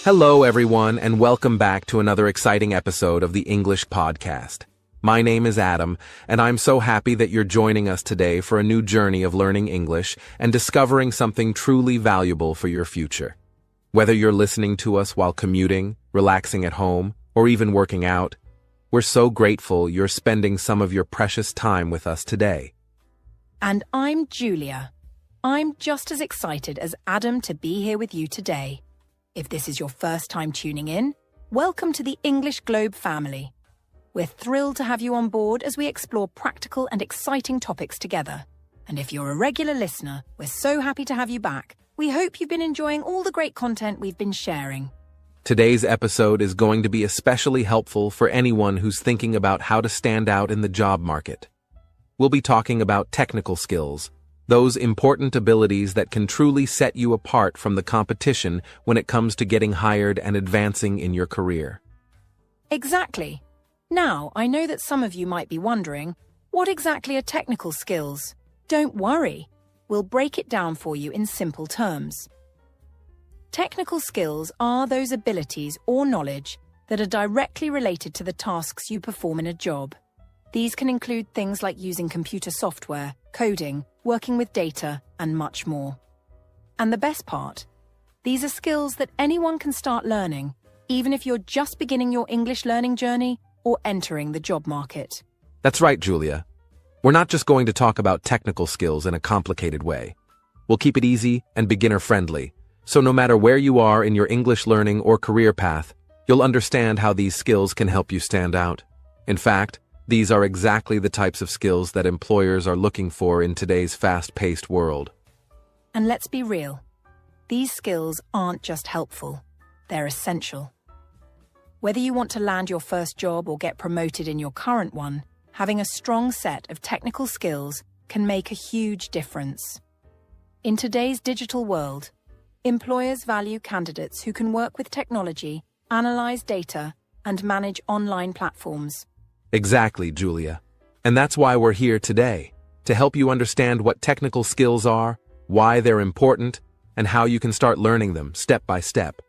Hello, everyone, and welcome back to another exciting episode of the English Podcast. My name is Adam, and I'm so happy that you're joining us today for a new journey of learning English and discovering something truly valuable for your future. Whether you're listening to us while commuting, relaxing at home, or even working out, we're so grateful you're spending some of your precious time with us today. And I'm Julia. I'm just as excited as Adam to be here with you today. If this is your first time tuning in, welcome to the English Globe family. We're thrilled to have you on board as we explore practical and exciting topics together. And if you're a regular listener, we're so happy to have you back. We hope you've been enjoying all the great content we've been sharing. Today's episode is going to be especially helpful for anyone who's thinking about how to stand out in the job market. We'll be talking about technical skills, those important abilities that can truly set you apart from the competition when it comes to getting hired and advancing in your career. Exactly. Now, I know that some of you might be wondering, what exactly are technical skills? Don't worry. We'll break it down for you in simple terms. Technical skills are those abilities or knowledge that are directly related to the tasks you perform in a job. These can include things like using computer software, coding, working with data, and much more. And the best part, these are skills that anyone can start learning, even if you're just beginning your English learning journey or entering the job market. That's right, Julia. We're not just going to talk about technical skills in a complicated way. We'll keep it easy and beginner-friendly, so no matter where you are in your English learning or career path, you'll understand how these skills can help you stand out. In fact, these are exactly the types of skills that employers are looking for in today's fast-paced world. And let's be real, these skills aren't just helpful, they're essential. Whether you want to land your first job or get promoted in your current one, having a strong set of technical skills can make a huge difference. In today's digital world, employers value candidates who can work with technology, analyze data, and manage online platforms. Exactly, Julia. And that's why we're here today, to help you understand what technical skills are, why they're important, and how you can start learning them step by step.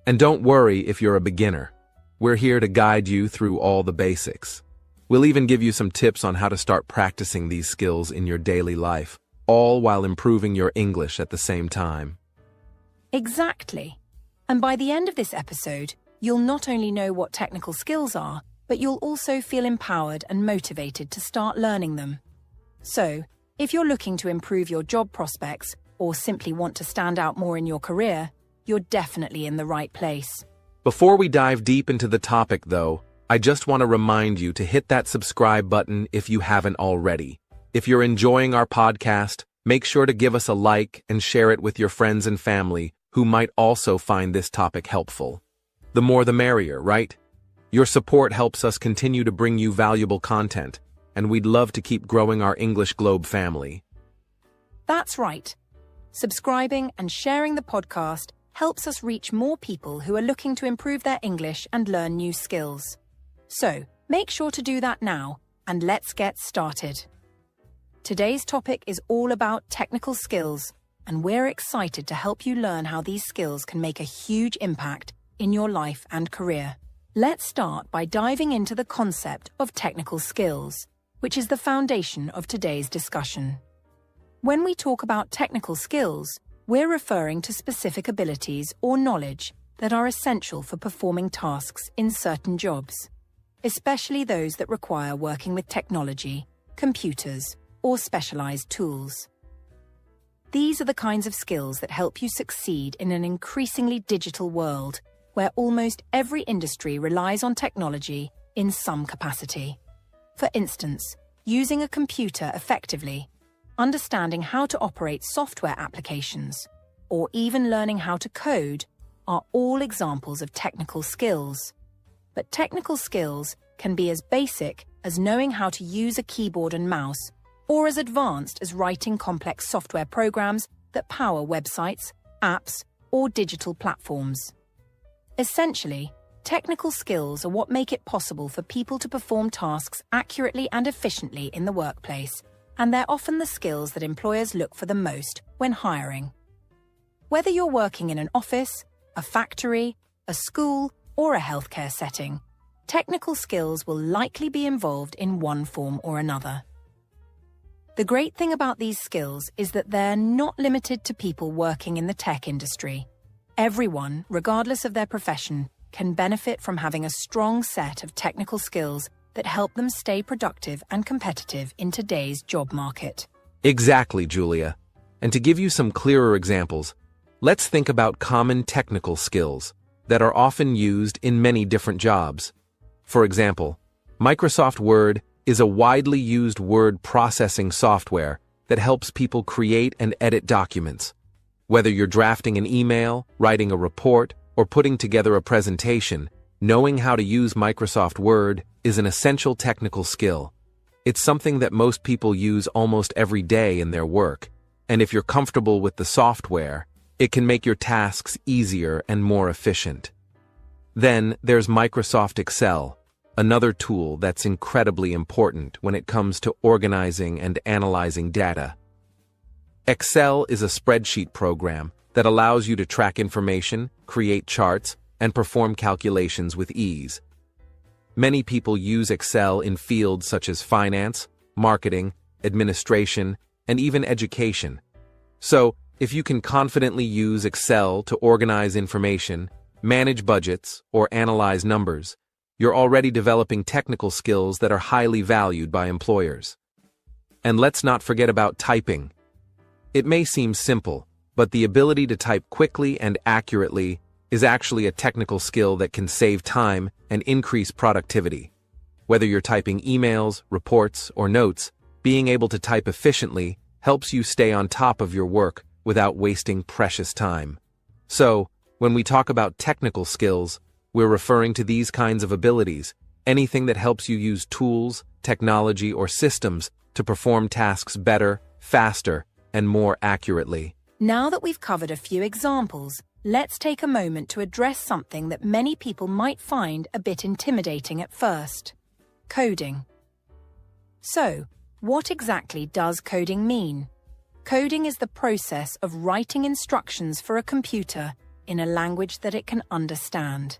And don't worry if you're a beginner. We're here to guide you through all the basics. We'll even give you some tips on how to start practicing these skills in your daily life, all while improving your English at the same time. Exactly. And by the end of this episode, you'll not only know what technical skills are, but you'll also feel empowered and motivated to start learning them. So, if you're looking to improve your job prospects or simply want to stand out more in your career, you're definitely in the right place. Before we dive deep into the topic, though, I just want to remind you to hit that subscribe button if you haven't already. If you're enjoying our podcast, make sure to give us a like and share it with your friends and family who might also find this topic helpful. The more the merrier, right? Your support helps us continue to bring you valuable content, and we'd love to keep growing our English Globe family. That's right. Subscribing and sharing the podcast helps us reach more people who are looking to improve their English and learn new skills. So, make sure to do that now, and let's get started. Today's topic is all about technical skills, and we're excited to help you learn how these skills can make a huge impact in your life and career. Let's start by diving into the concept of technical skills, which is the foundation of today's discussion. When we talk about technical skills, we're referring to specific abilities or knowledge that are essential for performing tasks in certain jobs, especially those that require working with technology, computers, or specialized tools. These are the kinds of skills that help you succeed in an increasingly digital world where almost every industry relies on technology in some capacity. For instance, using a computer effectively, understanding how to operate software applications, or even learning how to code are all examples of technical skills. But technical skills can be as basic as knowing how to use a keyboard and mouse, or as advanced as writing complex software programs that power websites, apps, or digital platforms. Essentially, technical skills are what make it possible for people to perform tasks accurately and efficiently in the workplace, and they're often the skills that employers look for the most when hiring. Whether you're working in an office, a factory, a school, or a healthcare setting, technical skills will likely be involved in one form or another. The great thing about these skills is that they're not limited to people working in the tech industry. Everyone, regardless of their profession, can benefit from having a strong set of technical skills that help them stay productive and competitive in today's job market. Exactly, Julia. And to give you some clearer examples, let's think about common technical skills that are often used in many different jobs. For example, Microsoft Word is a widely used word processing software that helps people create and edit documents. Whether you're drafting an email, writing a report, or putting together a presentation, knowing how to use Microsoft Word is an essential technical skill. It's something that most people use almost every day in their work, and if you're comfortable with the software, it can make your tasks easier and more efficient. Then there's Microsoft Excel, another tool that's incredibly important when it comes to organizing and analyzing data. Excel is a spreadsheet program that allows you to track information, create charts, and perform calculations with ease. Many people use Excel in fields such as finance, marketing, administration, and even education. So, if you can confidently use Excel to organize information, manage budgets, or analyze numbers, you're already developing technical skills that are highly valued by employers. And let's not forget about typing. It may seem simple, but the ability to type quickly and accurately is actually a technical skill that can save time and increase productivity. Whether you're typing emails, reports, or notes, being able to type efficiently helps you stay on top of your work without wasting precious time. So, when we talk about technical skills, we're referring to these kinds of abilities, anything that helps you use tools, technology, or systems to perform tasks better, faster, and more accurately. Now that we've covered a few examples, let's take a moment to address something that many people might find a bit intimidating at first: coding. So, what exactly does coding mean? Coding is the process of writing instructions for a computer in a language that it can understand.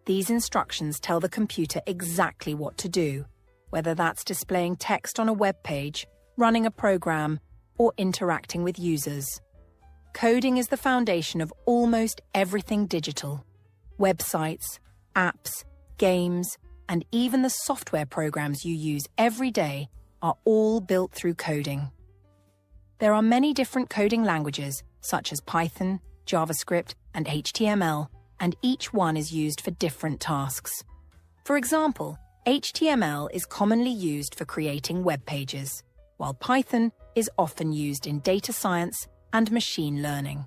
These instructions tell the computer exactly what to do, whether that's displaying text on a web page, running a program, or interacting with users. Coding is the foundation of almost everything digital. Websites, apps, games, and even the software programs you use every day are all built through coding. There are many different coding languages, such as Python, JavaScript, and HTML, and each one is used for different tasks. For example, HTML is commonly used for creating web pages, while Python is often used in data science and machine learning.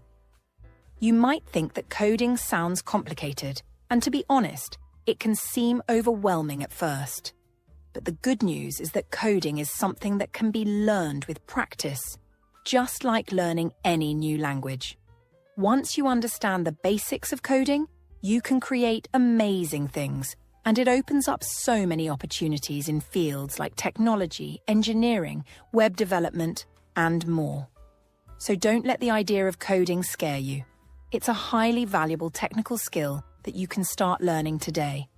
You might think that coding sounds complicated, and to be honest, it can seem overwhelming at first. But the good news is that coding is something that can be learned with practice, just like learning any new language. Once you understand the basics of coding, you can create amazing things, and it opens up so many opportunities in fields like technology, engineering, web development, and more. So don't let the idea of coding scare you. It's a highly valuable technical skill that you can start learning today,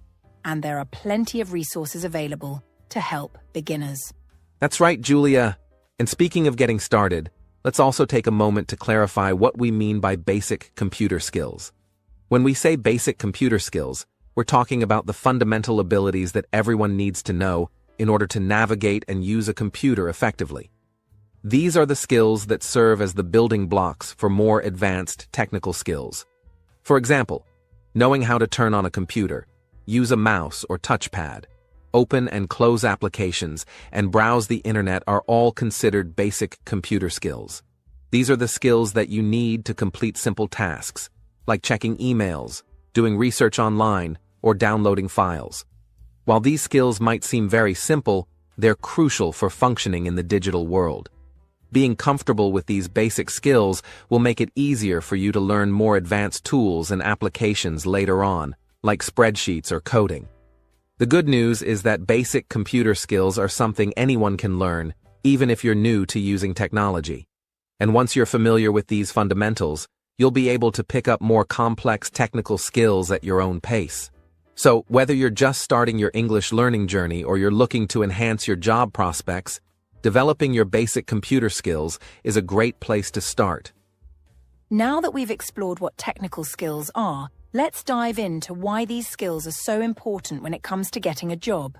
and there are plenty of resources available to help beginners. That's right, Julia. And speaking of getting started, let's also take a moment to clarify what we mean by basic computer skills. When we say basic computer skills, we're talking about the fundamental abilities that everyone needs to know in order to navigate and use a computer effectively. These are the skills that serve as the building blocks for more advanced technical skills. For example, knowing how to turn on a computer, use a mouse or touchpad, open and close applications, and browse the internet are all considered basic computer skills. These are the skills that you need to complete simple tasks, like checking emails, doing research online, or downloading files. While these skills might seem very simple, they're crucial for functioning in the digital world. Being comfortable with these basic skills will make it easier for you to learn more advanced tools and applications later on, like spreadsheets or coding. The good news is that basic computer skills are something anyone can learn, even if you're new to using technology. And once you're familiar with these fundamentals, you'll be able to pick up more complex technical skills at your own pace. So, whether you're just starting your English learning journey or you're looking to enhance your job prospects, developing your basic computer skills is a great place to start. Now that we've explored what technical skills are, let's dive into why these skills are so important when it comes to getting a job.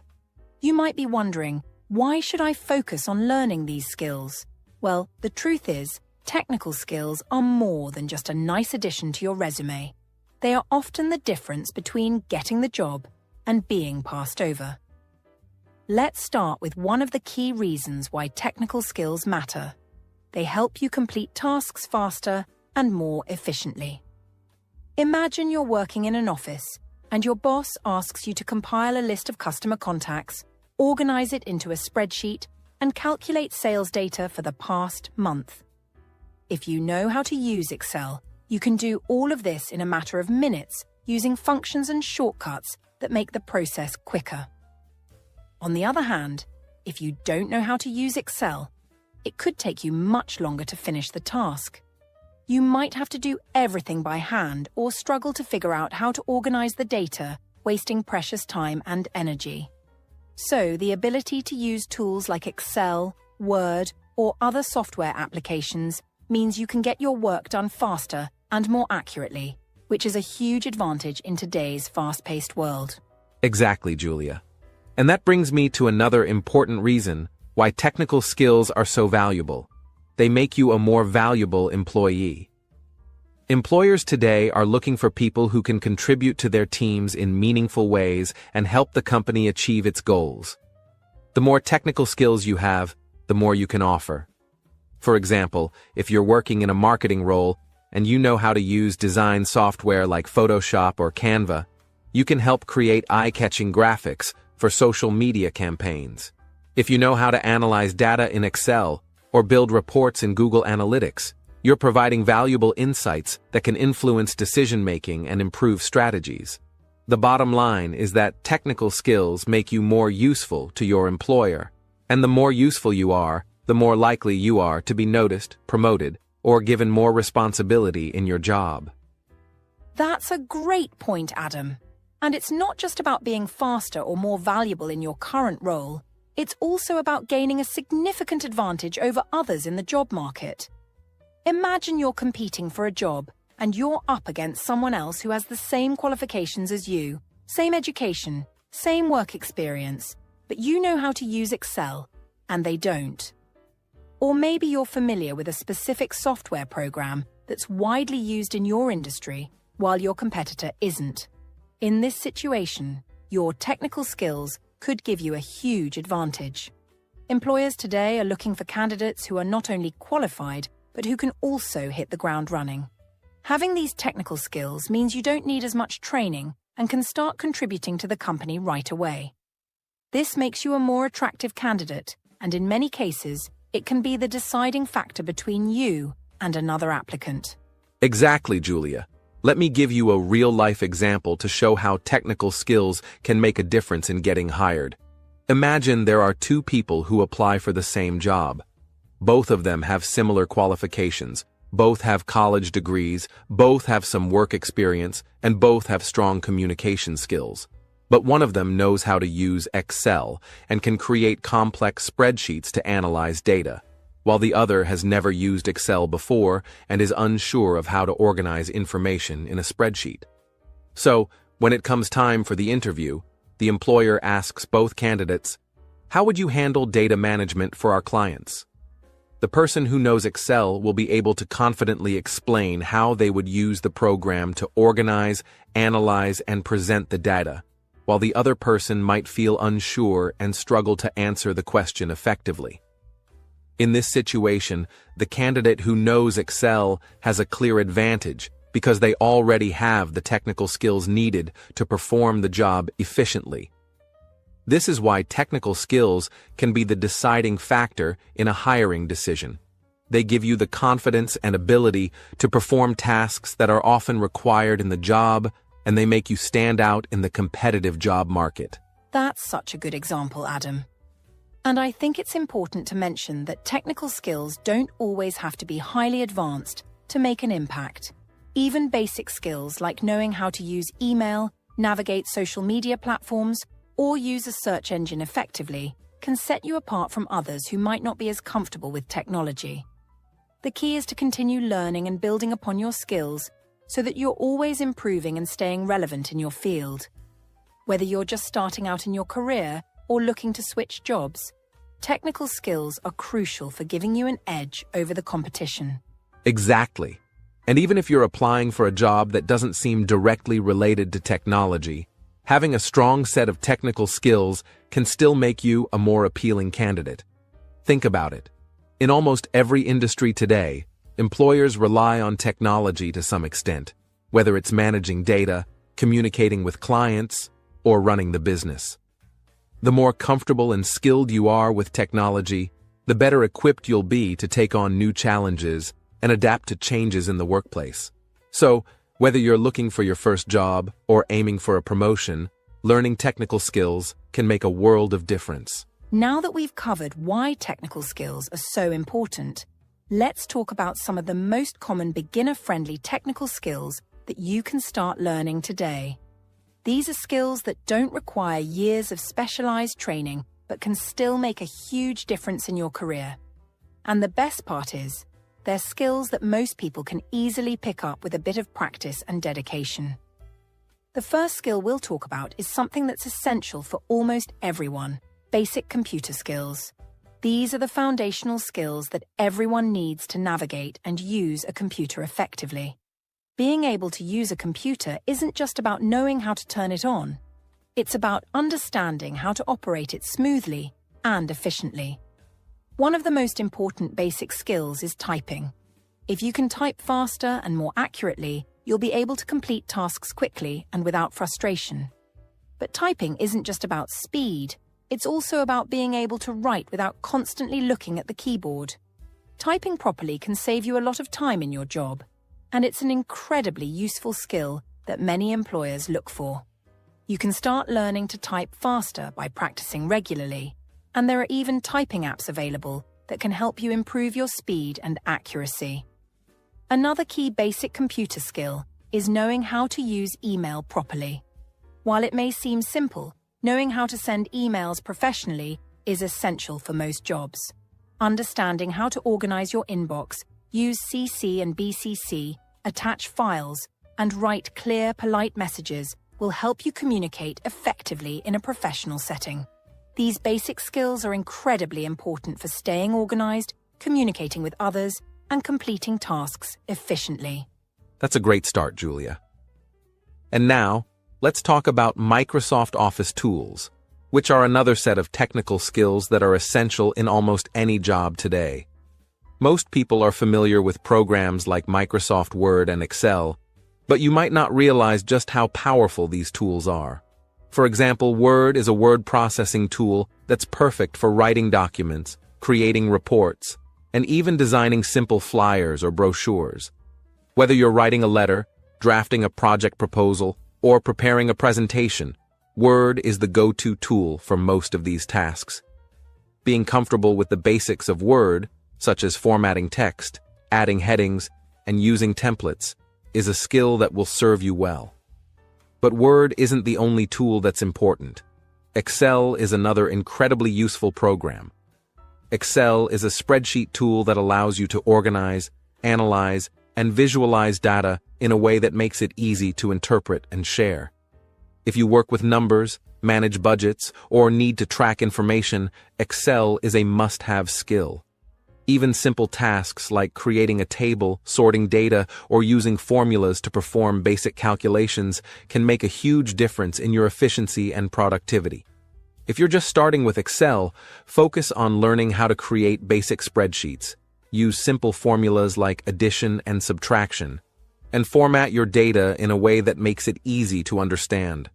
You might be wondering, why should I focus on learning these skills? Well, the truth is, technical skills are more than just a nice addition to your resume. They are often the difference between getting the job and being passed over. Let's start with one of the key reasons why technical skills matter. They help you complete tasks faster and more efficiently. Imagine you're working in an office and your boss asks you to compile a list of customer contacts, organize it into a spreadsheet, and calculate sales data for the past month. If you know how to use Excel, you can do all of this in a matter of minutes using functions and shortcuts that make the process quicker. On the other hand, if you don't know how to use Excel, it could take you much longer to finish the task. You might have to do everything by hand or struggle to figure out how to organize the data, wasting precious time and energy. So, the ability to use tools like Excel, Word, or other software applications means you can get your work done faster and more accurately, which is a huge advantage in today's fast-paced world. Exactly, Julia. And that brings me to another important reason why technical skills are so valuable. They make you a more valuable employee. Employers today are looking for people who can contribute to their teams in meaningful ways and help the company achieve its goals. The more technical skills you have, the more you can offer. For example, if you're working in a marketing role and you know how to use design software like Photoshop or Canva, you can help create eye-catching graphics for social media campaigns. If you know how to analyze data in Excel or build reports in Google Analytics, you're providing valuable insights that can influence decision-making and improve strategies. The bottom line is that technical skills make you more useful to your employer, and the more useful you are, the more likely you are to be noticed, promoted, or given more responsibility in your job. That's a great point, Adam. And it's not just about being faster or more valuable in your current role. It's also about gaining a significant advantage over others in the job market. Imagine you're competing for a job and you're up against someone else who has the same qualifications as you, same education, same work experience, but you know how to use Excel, and they don't. Or maybe you're familiar with a specific software program that's widely used in your industry, while your competitor isn't. In this situation, your technical skills could give you a huge advantage. Employers today are looking for candidates who are not only qualified, but who can also hit the ground running. Having these technical skills means you don't need as much training and can start contributing to the company right away. This makes you a more attractive candidate, and in many cases, it can be the deciding factor between you and another applicant. Exactly, Julia. Let me give you a real-life example to show how technical skills can make a difference in getting hired. Imagine there are two people who apply for the same job. Both of them have similar qualifications, both have college degrees, both have some work experience, and both have strong communication skills. But one of them knows how to use Excel and can create complex spreadsheets to analyze data, while the other has never used Excel before and is unsure of how to organize information in a spreadsheet. So, when it comes time for the interview, the employer asks both candidates, "How would you handle data management for our clients?" The person who knows Excel will be able to confidently explain how they would use the program to organize, analyze, and present the data, while the other person might feel unsure and struggle to answer the question effectively. In this situation, the candidate who knows Excel has a clear advantage because they already have the technical skills needed to perform the job efficiently. This is why technical skills can be the deciding factor in a hiring decision. They give you the confidence and ability to perform tasks that are often required in the job, and they make you stand out in the competitive job market. That's such a good example, Adam. And I think it's important to mention that technical skills don't always have to be highly advanced to make an impact. Even basic skills like knowing how to use email, navigate social media platforms, or use a search engine effectively can set you apart from others who might not be as comfortable with technology. The key is to continue learning and building upon your skills so that you're always improving and staying relevant in your field. Whether you're just starting out in your career or looking to switch jobs, technical skills are crucial for giving you an edge over the competition. Exactly. And even if you're applying for a job that doesn't seem directly related to technology, having a strong set of technical skills can still make you a more appealing candidate. Think about it. In almost every industry today, employers rely on technology to some extent, whether it's managing data, communicating with clients, or running the business. The more comfortable and skilled you are with technology, the better equipped you'll be to take on new challenges and adapt to changes in the workplace. So, whether you're looking for your first job or aiming for a promotion, learning technical skills can make a world of difference. Now that we've covered why technical skills are so important, let's talk about some of the most common beginner-friendly technical skills that you can start learning today. These are skills that don't require years of specialized training, but can still make a huge difference in your career. And the best part is, they're skills that most people can easily pick up with a bit of practice and dedication. The first skill we'll talk about is something that's essential for almost everyone: basic computer skills. These are the foundational skills that everyone needs to navigate and use a computer effectively. Being able to use a computer isn't just about knowing how to turn it on. It's about understanding how to operate it smoothly and efficiently. One of the most important basic skills is typing. If you can type faster and more accurately, you'll be able to complete tasks quickly and without frustration. But typing isn't just about speed, it's also about being able to write without constantly looking at the keyboard. Typing properly can save you a lot of time in your job, and it's an incredibly useful skill that many employers look for. You can start learning to type faster by practicing regularly, and there are even typing apps available that can help you improve your speed and accuracy. Another key basic computer skill is knowing how to use email properly. While it may seem simple, knowing how to send emails professionally is essential for most jobs. Understanding how to organize your inbox, use CC and BCC, attach files, and write clear, polite messages will help you communicate effectively in a professional setting. These basic skills are incredibly important for staying organized, communicating with others, and completing tasks efficiently. That's a great start, Julia. And now, let's talk about Microsoft Office tools, which are another set of technical skills that are essential in almost any job today. Most people are familiar with programs like Microsoft Word and Excel, but you might not realize just how powerful these tools are. For example, Word is a word processing tool that's perfect for writing documents, creating reports, and even designing simple flyers or brochures. Whether you're writing a letter, drafting a project proposal, or preparing a presentation, Word is the go-to tool for most of these tasks. Being comfortable with the basics of Word, such as formatting text, adding headings, and using templates, is a skill that will serve you well. But Word isn't the only tool that's important. Excel is another incredibly useful program. Excel is a spreadsheet tool that allows you to organize, analyze, and visualize data in a way that makes it easy to interpret and share. If you work with numbers, manage budgets, or need to track information, Excel is a must-have skill. Even simple tasks like creating a table, sorting data, or using formulas to perform basic calculations can make a huge difference in your efficiency and productivity. If you're just starting with Excel, focus on learning how to create basic spreadsheets, use simple formulas like addition and subtraction, and format your data in a way that makes it easy to understand.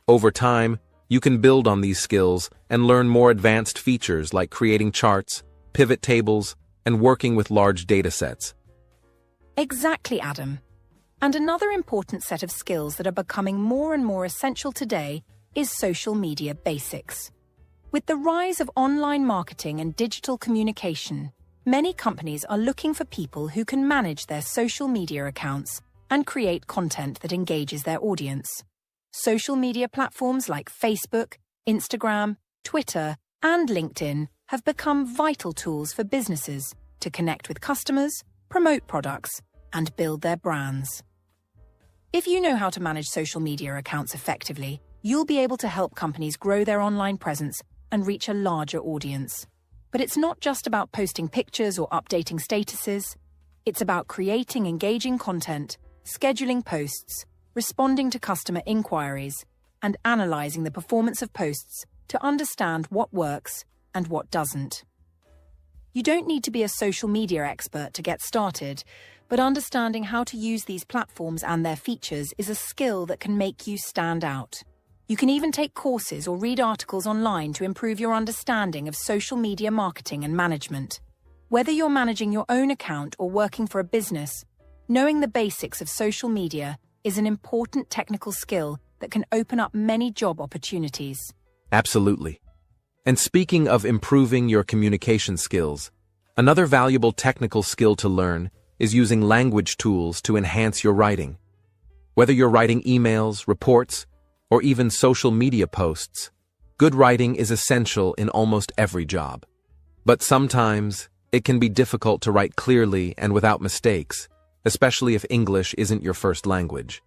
Over time, you can build on these skills and learn more advanced features like creating charts, pivot tables, and working with large data sets. Exactly, Adam. And another important set of skills that are becoming more and more essential today is social media basics. With the rise of online marketing and digital communication, many companies are looking for people who can manage their social media accounts and create content that engages their audience. Social media platforms like Facebook, Instagram, Twitter, and LinkedIn have become vital tools for businesses to connect with customers, promote products, and build their brands. If you know how to manage social media accounts effectively, you'll be able to help companies grow their online presence and reach a larger audience. But it's not just about posting pictures or updating statuses. It's about creating engaging content, scheduling posts, responding to customer inquiries, and analyzing the performance of posts to understand what works and what doesn't. You don't need to be a social media expert to get started, but understanding how to use these platforms and their features is a skill that can make you stand out. You can even take courses or read articles online to improve your understanding of social media marketing and management. Whether you're managing your own account or working for a business, knowing the basics of social media is an important technical skill that can open up many job opportunities. Absolutely. And speaking of improving your communication skills, another valuable technical skill to learn is using language tools to enhance your writing. Whether you're writing emails, reports, or even social media posts, good writing is essential in almost every job. But sometimes, it can be difficult to write clearly and without mistakes, especially if English isn't your first language.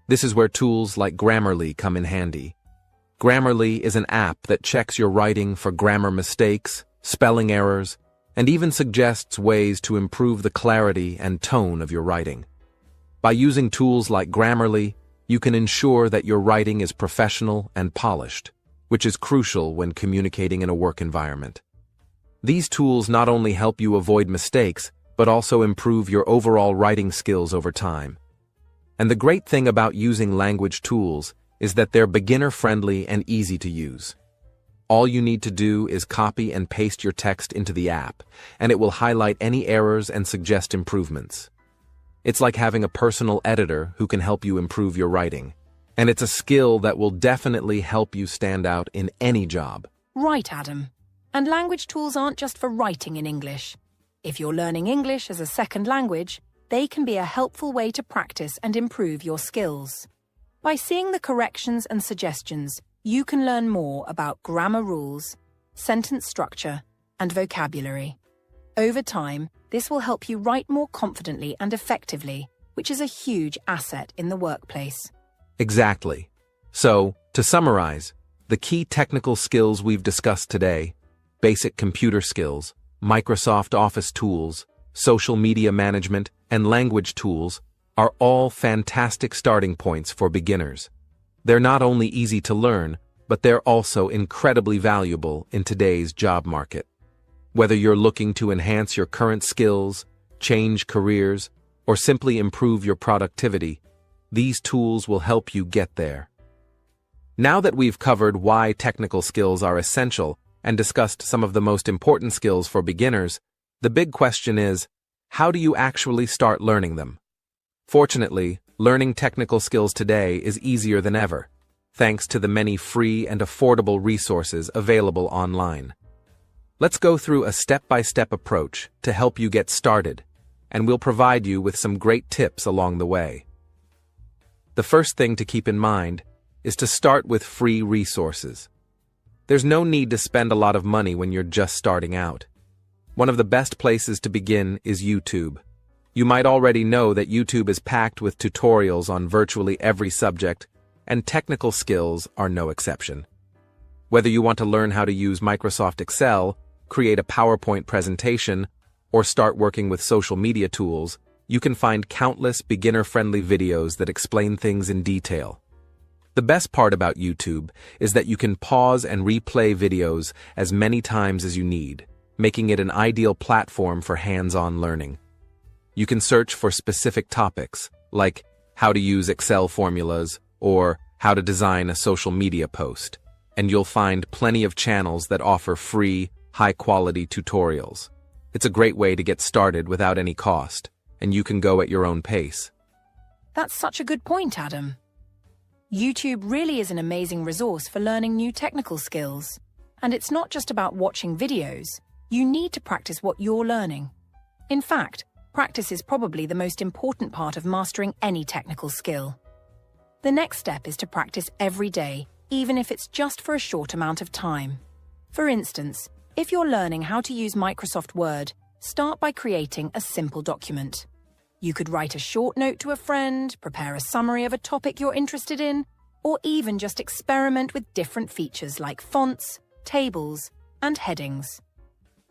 This is where tools like Grammarly come in handy. Grammarly is an app that checks your writing for grammar mistakes, spelling errors, and even suggests ways to improve the clarity and tone of your writing. By using tools like Grammarly, you can ensure that your writing is professional and polished, which is crucial when communicating in a work environment. These tools not only help you avoid mistakes, but also improve your overall writing skills over time. And the great thing about using language tools is that they're beginner-friendly and easy to use. All you need to do is copy and paste your text into the app, and it will highlight any errors and suggest improvements. It's like having a personal editor who can help you improve your writing, and it's a skill that will definitely help you stand out in any job. Right, Adam. And language tools aren't just for writing in English. If you're learning English as a second language, they can be a helpful way to practice and improve your skills. By seeing the corrections and suggestions, you can learn more about grammar rules, sentence structure, and vocabulary. Over time, this will help you write more confidently and effectively, which is a huge asset in the workplace. Exactly. So, to summarize, the key technical skills we've discussed today, basic computer skills, Microsoft Office tools, social media management, and language tools, are all fantastic starting points for beginners. They're not only easy to learn, but they're also incredibly valuable in today's job market. Whether you're looking to enhance your current skills, change careers, or simply improve your productivity, these tools will help you get there. Now that we've covered why technical skills are essential and discussed some of the most important skills for beginners, the big question is, how do you actually start learning them? Fortunately, learning technical skills today is easier than ever, thanks to the many free and affordable resources available online. Let's go through a step-by-step approach to help you get started, and we'll provide you with some great tips along the way. The first thing to keep in mind is to start with free resources. There's no need to spend a lot of money when you're just starting out. One of the best places to begin is YouTube. You might already know that YouTube is packed with tutorials on virtually every subject, and technical skills are no exception. Whether you want to learn how to use Microsoft Excel, create a PowerPoint presentation, or start working with social media tools, you can find countless beginner-friendly videos that explain things in detail. The best part about YouTube is that you can pause and replay videos as many times as you need, making it an ideal platform for hands-on learning. You can search for specific topics, like how to use Excel formulas or how to design a social media post, and you'll find plenty of channels that offer free, high-quality tutorials. It's a great way to get started without any cost, and you can go at your own pace. That's such a good point, Adam. YouTube really is an amazing resource for learning new technical skills. And it's not just about watching videos. You need to practice what you're learning. In fact, practice is probably the most important part of mastering any technical skill. The next step is to practice every day, even if it's just for a short amount of time. For instance, if you're learning how to use Microsoft Word, start by creating a simple document. You could write a short note to a friend, prepare a summary of a topic you're interested in, or even just experiment with different features like fonts, tables, and headings.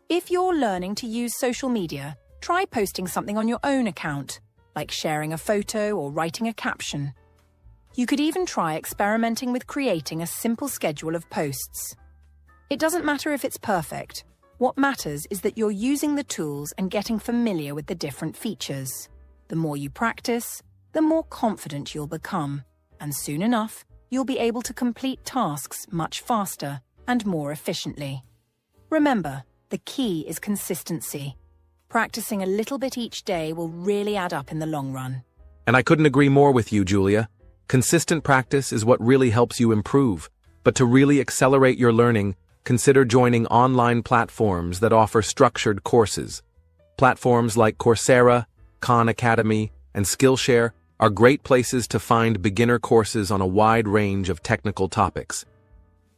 If you're learning to use social media, try posting something on your own account, like sharing a photo or writing a caption. You could even try experimenting with creating a simple schedule of posts. It doesn't matter if it's perfect. What matters is that you're using the tools and getting familiar with the different features. The more you practice, the more confident you'll become, and soon enough, you'll be able to complete tasks much faster and more efficiently. Remember, the key is consistency. Practicing a little bit each day will really add up in the long run. And I couldn't agree more with you, Julia. Consistent practice is what really helps you improve. But to really accelerate your learning, consider joining online platforms that offer structured courses. Platforms like Coursera, Khan Academy, and Skillshare are great places to find beginner courses on a wide range of technical topics.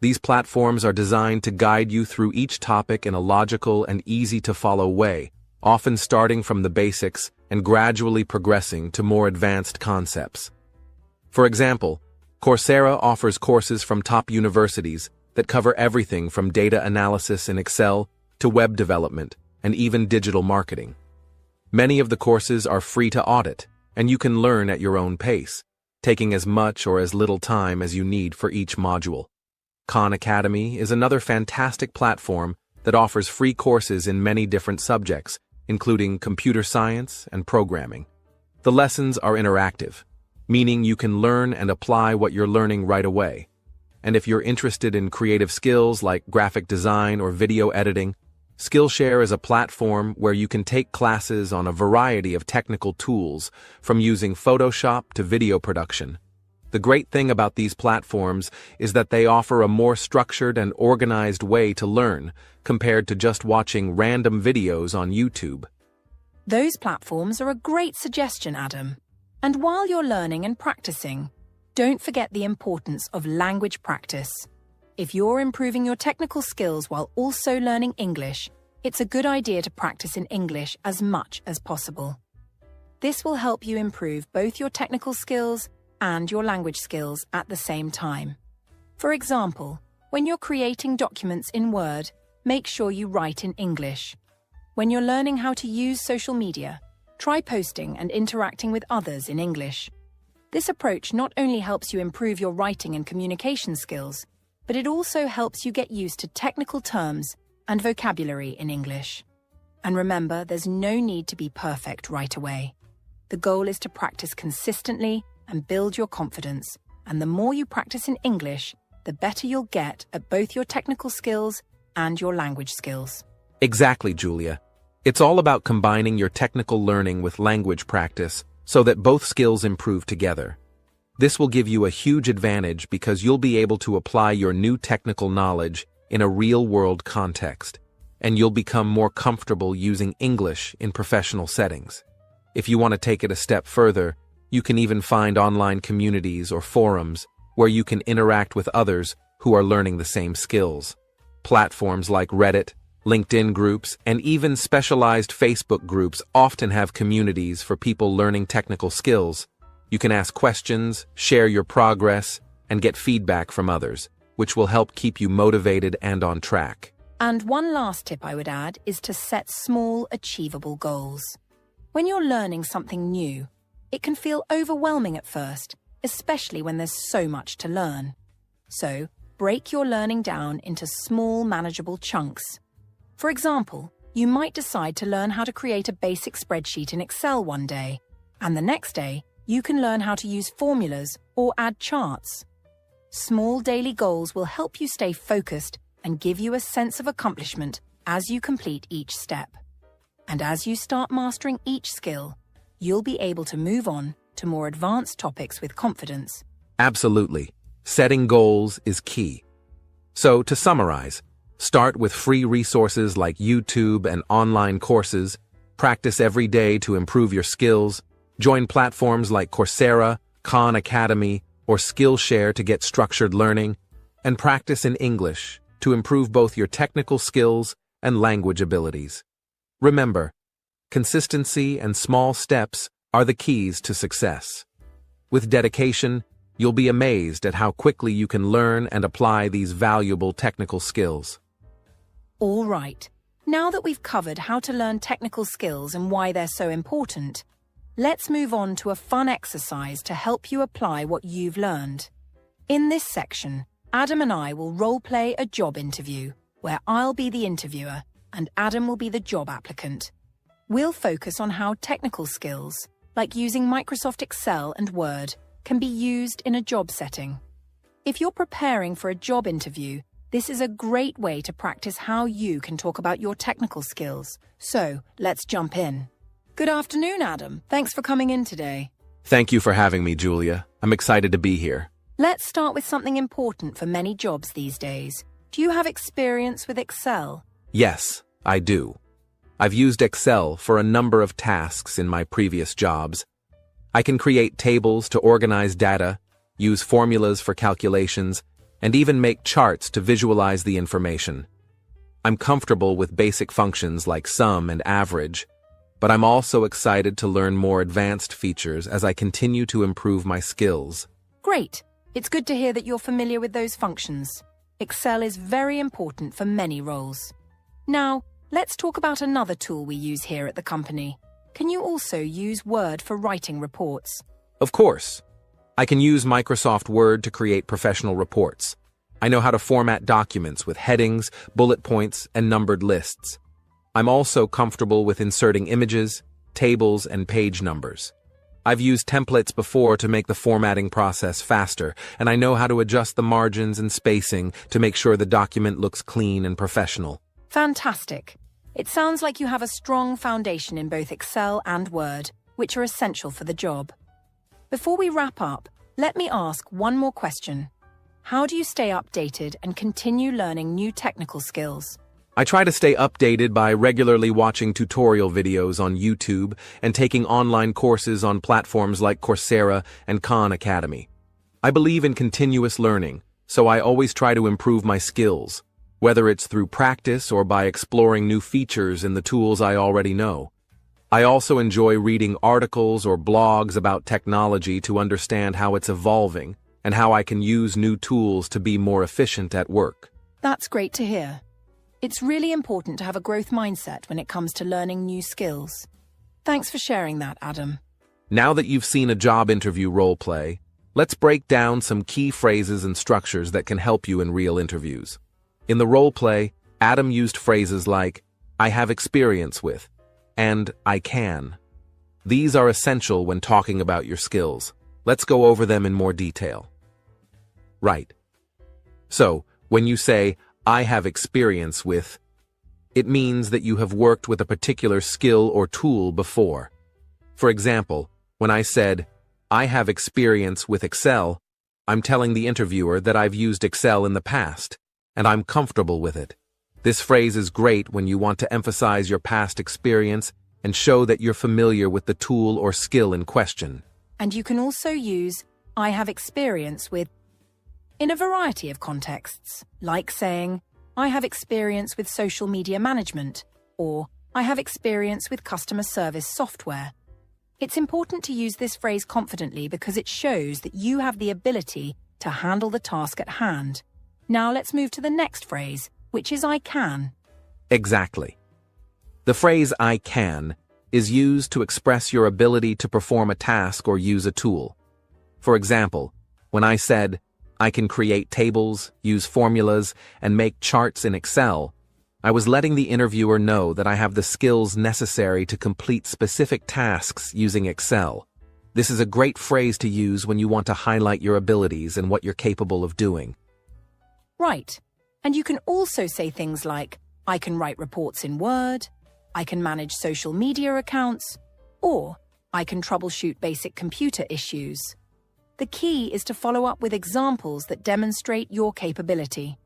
These platforms are designed to guide you through each topic in a logical and easy-to-follow way, often starting from the basics and gradually progressing to more advanced concepts. For example, Coursera offers courses from top universities that cover everything from data analysis in Excel to web development and even digital marketing. Many of the courses are free to audit, and you can learn at your own pace, taking as much or as little time as you need for each module. Khan Academy is another fantastic platform that offers free courses in many different subjects, including computer science and programming. The lessons are interactive, meaning you can learn and apply what you're learning right away. And if you're interested in creative skills like graphic design or video editing, Skillshare is a platform where you can take classes on a variety of technical tools, from using Photoshop to video production. The great thing about these platforms is that they offer a more structured and organized way to learn, compared to just watching random videos on YouTube. Those platforms are a great suggestion, Adam. And while you're learning and practicing, don't forget the importance of language practice. If you're improving your technical skills while also learning English, it's a good idea to practice in English as much as possible. This will help you improve both your technical skills and your language skills at the same time. For example, when you're creating documents in Word, make sure you write in English. When you're learning how to use social media, try posting and interacting with others in English. This approach not only helps you improve your writing and communication skills, but it also helps you get used to technical terms and vocabulary in English. And remember, there's no need to be perfect right away. The goal is to practice consistently and build your confidence, and the more you practice in English, the better you'll get at both your technical skills and your language skills. Exactly, Julia. It's all about combining your technical learning with language practice so that both skills improve together. This will give you a huge advantage because you'll be able to apply your new technical knowledge in a real-world context, and you'll become more comfortable using English in professional settings. If you want to take it a step further, you can even find online communities or forums where you can interact with others who are learning the same skills. Platforms like Reddit, LinkedIn groups, and even specialized Facebook groups often have communities for people learning technical skills. You can ask questions, share your progress, and get feedback from others, which will help keep you motivated and on track. And one last tip I would add is to set small, achievable goals. When you're learning something new, it can feel overwhelming at first, especially when there's so much to learn. So, break your learning down into small, manageable chunks. For example, you might decide to learn how to create a basic spreadsheet in Excel one day, and the next day, you can learn how to use formulas or add charts. Small daily goals will help you stay focused and give you a sense of accomplishment as you complete each step. And as you start mastering each skill, you'll be able to move on to more advanced topics with confidence. Absolutely. Setting goals is key. So, to summarize, start with free resources like YouTube and online courses, Practice every day to improve your skills. Join platforms like Coursera, Khan Academy, or Skillshare to get structured learning. And practice in English to improve both your technical skills and language abilities. Remember, consistency and small steps are the keys to success. With dedication, you'll be amazed at how quickly you can learn and apply these valuable technical skills. All right. Now that we've covered how to learn technical skills and why they're so important, let's move on to a fun exercise to help you apply what you've learned. In this section, Adam and I will role-play a job interview, where I'll be the interviewer and Adam will be the job applicant. We'll focus on how technical skills, like using Microsoft Excel and Word, can be used in a job setting. If you're preparing for a job interview, this is a great way to practice how you can talk about your technical skills. So, let's jump in. Good afternoon, Adam. Thanks for coming in today. Thank you for having me, Julia. I'm excited to be here. Let's start with something important for many jobs these days. Do you have experience with Excel? Yes, I do. I've used Excel for a number of tasks in my previous jobs. I can create tables to organize data, use formulas for calculations, and even make charts to visualize the information. I'm comfortable with basic functions like sum and average, but I'm also excited to learn more advanced features as I continue to improve my skills. Great! It's good to hear that you're familiar with those functions. Excel is very important for many roles. Now, let's talk about another tool we use here at the company. Can you also use Word for writing reports? Of course. I can use Microsoft Word to create professional reports. I know how to format documents with headings, bullet points, and numbered lists. I'm also comfortable with inserting images, tables, and page numbers. I've used templates before to make the formatting process faster, and I know how to adjust the margins and spacing to make sure the document looks clean and professional. Fantastic. It sounds like you have a strong foundation in both Excel and Word, which are essential for the job. Before we wrap up, let me ask one more question. How do you stay updated and continue learning new technical skills? I try to stay updated by regularly watching tutorial videos on YouTube and taking online courses on platforms like Coursera and Khan Academy. I believe in continuous learning, so I always try to improve my skills, whether it's through practice or by exploring new features in the tools I already know. I also enjoy reading articles or blogs about technology to understand how it's evolving and how I can use new tools to be more efficient at work. That's great to hear. It's really important to have a growth mindset when it comes to learning new skills. Thanks for sharing that, Adam. Now that you've seen a job interview role play, let's break down some key phrases and structures that can help you in real interviews. In the role play, Adam used phrases like, "I have experience with," and "I can." These are essential when talking about your skills. Let's go over them in more detail. Right. So, when you say, "I have experience with," it means that you have worked with a particular skill or tool before. For example, when I said, "I have experience with Excel," I'm telling the interviewer that I've used Excel in the past, and I'm comfortable with it. This phrase is great when you want to emphasize your past experience and show that you're familiar with the tool or skill in question. And you can also use "I have experience with" in a variety of contexts, like saying, "I have experience with social media management," or "I have experience with customer service software." It's important to use this phrase confidently because it shows that you have the ability to handle the task at hand. Now let's move to the next phrase, which is "I can." Exactly. The phrase "I can" is used to express your ability to perform a task or use a tool. For example, when I said, "I can create tables, use formulas, and make charts in Excel," I was letting the interviewer know that I have the skills necessary to complete specific tasks using Excel. This is a great phrase to use when you want to highlight your abilities and what you're capable of doing. Right. And you can also say things like, "I can write reports in Word," "I can manage social media accounts," or "I can troubleshoot basic computer issues." The key is to follow up with examples that demonstrate your capability.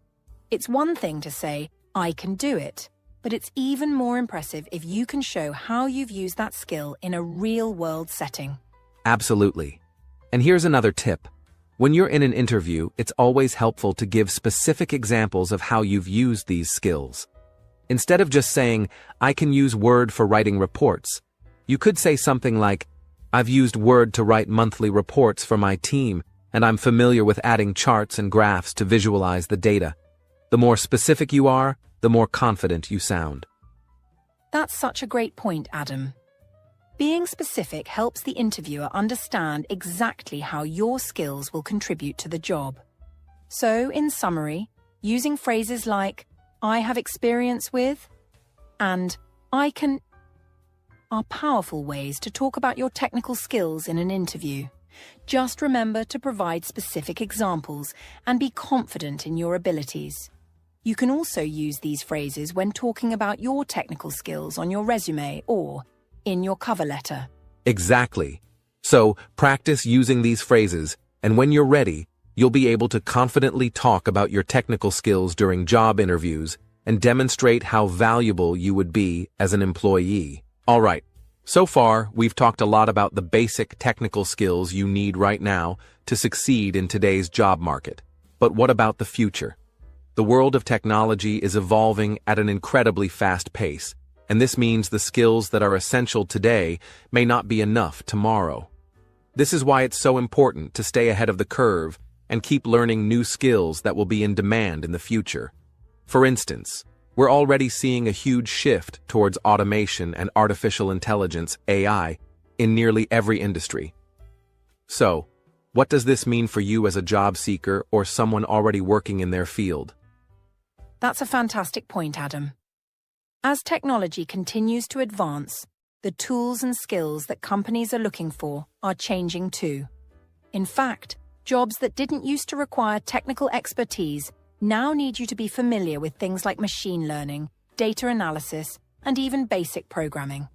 It's one thing to say, "I can do it," But it's even more impressive if you can show how you've used that skill in a real-world setting. Absolutely. And here's another tip. When you're in an interview, it's always helpful to give specific examples of how you've used these skills. Instead of just saying, "I can use Word for writing reports," you could say something like, "I've used Word to write monthly reports for my team, and I'm familiar with adding charts and graphs to visualize the data." The more specific you are, the more confident you sound. That's such a great point, Adam. Being specific helps the interviewer understand exactly how your skills will contribute to the job. So, in summary, using phrases like, "I have experience with," and "I can," are powerful ways to talk about your technical skills in an interview. Just remember to provide specific examples and be confident in your abilities. You can also use these phrases when talking about your technical skills on your resume or in your cover letter. Exactly. So, practice using these phrases, and when you're ready, you'll be able to confidently talk about your technical skills during job interviews and demonstrate how valuable you would be as an employee. All right. So far, we've talked a lot about the basic technical skills you need right now to succeed in today's job market. But what about the future? The world of technology is evolving at an incredibly fast pace, and this means the skills that are essential today may not be enough tomorrow. This is why it's so important to stay ahead of the curve and keep learning new skills that will be in demand in the future. For instance, we're already seeing a huge shift towards automation and artificial intelligence, AI, in nearly every industry. So, what does this mean for you as a job seeker or someone already working in their field? That's a fantastic point, Adam. As technology continues to advance, the tools and skills that companies are looking for are changing too. In fact, jobs that didn't used to require technical expertise now need you to be familiar with things like machine learning, data analysis, and even basic programming.